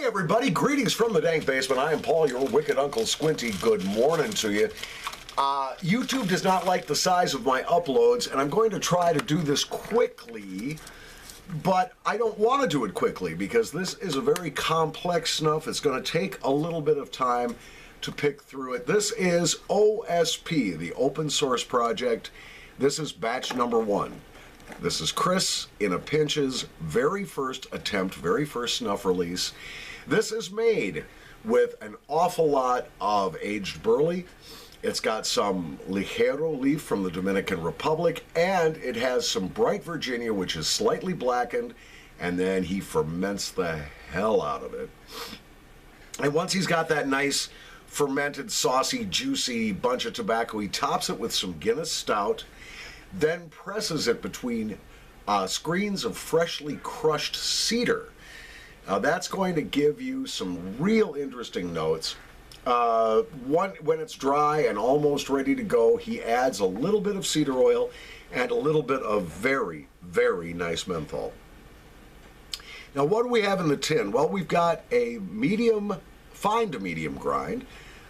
everybody, greetings from the dank basement. I am Paul, your wicked Uncle Squinty. Good morning to you. YouTube does not like the size of my uploads, and I'm going to try to do this quickly, but I don't want to do it quickly because this is a very complex snuff. It's going to take a little bit of time to pick through it. This is O.S.P, the open source project. This is batch number 1. This is Chris in a Pinch's very first attempt, very first snuff release. This is made with an awful lot of aged burley. It's got some Ligero leaf from the Dominican Republic, and it has some bright Virginia, which is slightly blackened, and then he ferments the hell out of it. And once he's got that nice fermented, saucy, juicy bunch of tobacco, he tops it with some Guinness Stout, then presses it between screens of freshly crushed cedar. That's going to give you some real interesting notes. When it's dry and almost ready to go, he adds a little bit of cedar oil and a little bit of very, very nice menthol. Now, what do we have in the tin? Well, we've got a medium, fine to medium grind.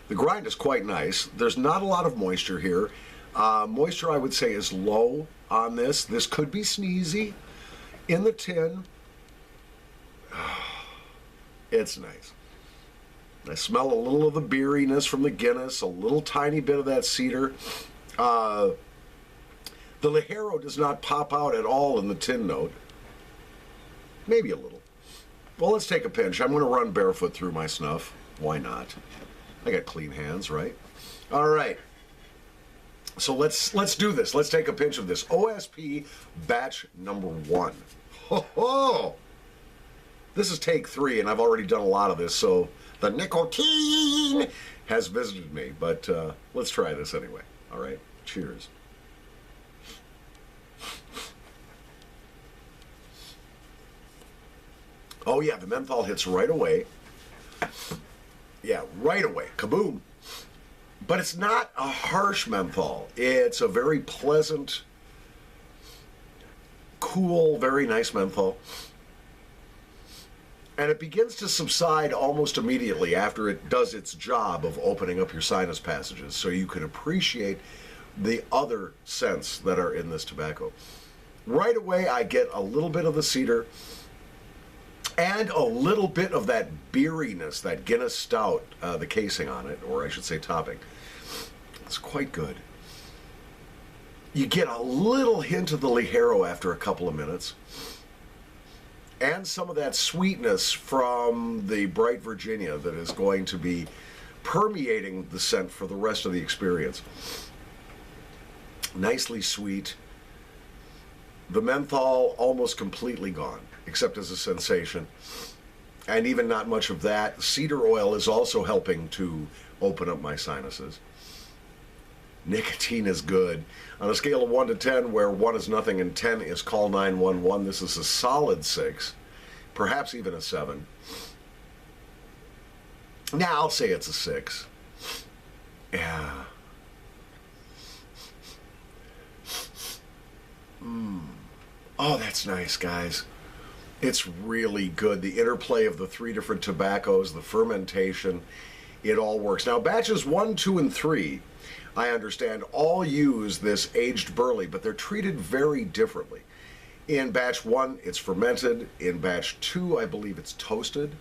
The grind is quite nice. There's not a lot of moisture here. Moisture, I would say, is low on this. This could be sneezy. In the tin, it's nice. I smell a little of the beeriness from the Guinness, a little tiny bit of that cedar. The Ligero does not pop out at all in the tin note. Maybe a little. Well, let's take a pinch. I'm going to run barefoot through my snuff. Why not? I got clean hands, right? All right. So let's do this. Let's take a pinch of this. O.S.P. batch number 1. Ho ho! This is take 3, and I've already done a lot of this, so the nicotine has visited me. But let's try this anyway. All right. Cheers. Oh yeah, the menthol hits right away. Yeah, right away. Kaboom. But it's not a harsh menthol. It's a very pleasant, cool, very nice menthol. And it begins to subside almost immediately after it does its job of opening up your sinus passages, so you can appreciate the other scents that are in this tobacco. Right away, I get a little bit of the cedar and a little bit of that beeriness, that Guinness Stout, the casing on it, or I should say topping. It's quite good. You get a little hint of the Ligero after a couple of minutes, and some of that sweetness from the bright Virginia that is going to be permeating the scent for the rest of the experience. Nicely sweet. The menthol almost completely gone, except as a sensation. And even not much of that. Cedar oil is also helping to open up my sinuses. Nicotine is good. On a scale of 1 to 10, where 1 is nothing and 10 is call 911, this is a solid 6, perhaps even a 7. Now, I'll say it's a 6. Yeah. Oh, that's nice, guys. It's really good. The interplay of the 3 different tobaccos, the fermentation, it all works. Now, batches 1, 2, and 3, I understand, all use this aged burley, but they're treated very differently. In batch 1, it's fermented. In batch 2, I believe it's toasted.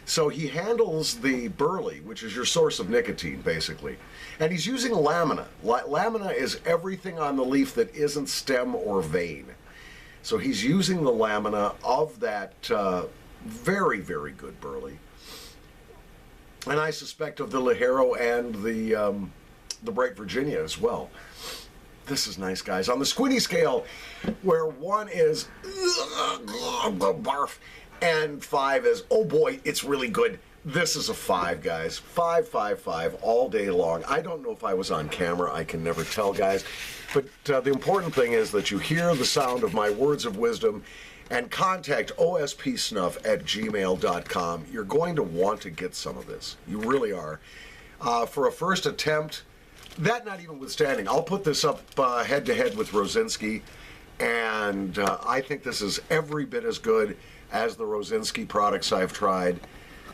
So he handles the burley, which is your source of nicotine, basically. And he's using lamina. Lamina is everything on the leaf that isn't stem or vein. So he's using the lamina of that very, very good burley. And I suspect of the Ligero and the bright Virginia as well. This is nice, guys. On the Squinty scale, where 1 is barf and 5 is, oh boy, it's really good. This is a 5, guys. 5, 5, 5 all day long. I don't know if I was on camera. I can never tell, guys. But the important thing is that you hear the sound of my words of wisdom and contact ospsnuff@gmail.com. You're going to want to get some of this. You really are. For a first attempt, that not even withstanding, I'll put this up head-to-head with Rosinski, and I think this is every bit as good as the Rosinski products I've tried.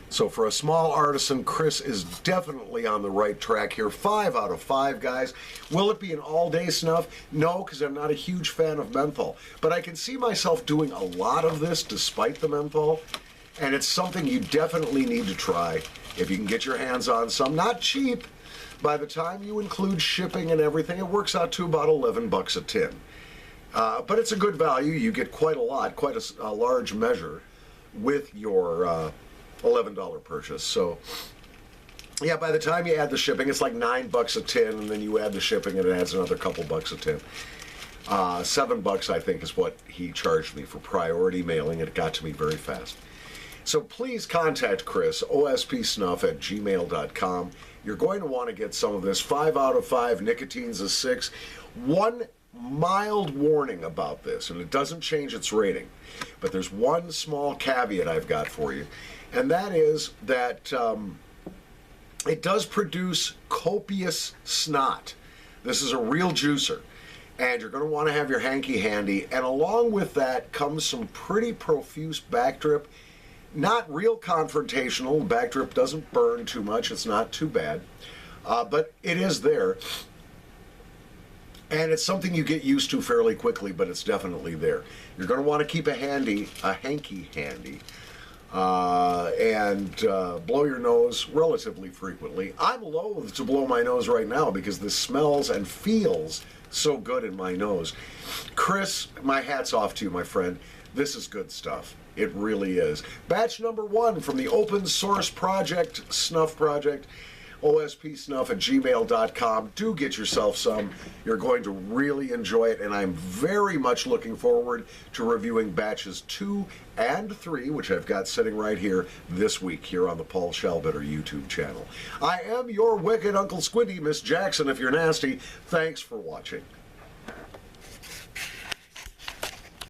So for a small artisan, Chris is definitely on the right track here. 5 out of 5, guys. Will it be an all-day snuff? No, because I'm not a huge fan of menthol. But I can see myself doing a lot of this despite the menthol. And it's something you definitely need to try if you can get your hands on some. Not cheap. By the time you include shipping and everything, it works out to about 11 bucks a tin. But it's a good value. You get quite a lot, quite a large measure with your $11 purchase. So yeah, by the time you add the shipping, it's like 9 bucks a tin, and then you add the shipping and it adds another couple bucks a tin. 7 bucks, I think, is what he charged me for priority mailing, and it got to me very fast. So please contact Chris, ospsnuff@gmail.com. You're going to want to get some of this. 5 out of 5, Nicotine's a 6. One mild warning about this, and it doesn't change its rating, but there's one small caveat I've got for you, and that is that it does produce copious snot. This is a real juicer, and you're going to want to have your hanky handy, and along with that comes some pretty profuse backdrip. Not real confrontational. Backdrip doesn't burn too much. It's not too bad, but it is there. And it's something you get used to fairly quickly, but it's definitely there. You're going to want to keep a hanky handy, and blow your nose relatively frequently. I'm loath to blow my nose right now because this smells and feels so good in my nose. Chris, my hat's off to you, my friend. This is good stuff. It really is. Batch number 1 from the open source project, Snuff Project, ospsnuff@gmail.com. Do get yourself some. You're going to really enjoy it, and I'm very much looking forward to reviewing batches 2 and 3, which I've got sitting right here this week here on the Paul Shalbetter YouTube channel. I am your wicked Uncle Squinty, Miss Jackson, if you're nasty. Thanks for watching.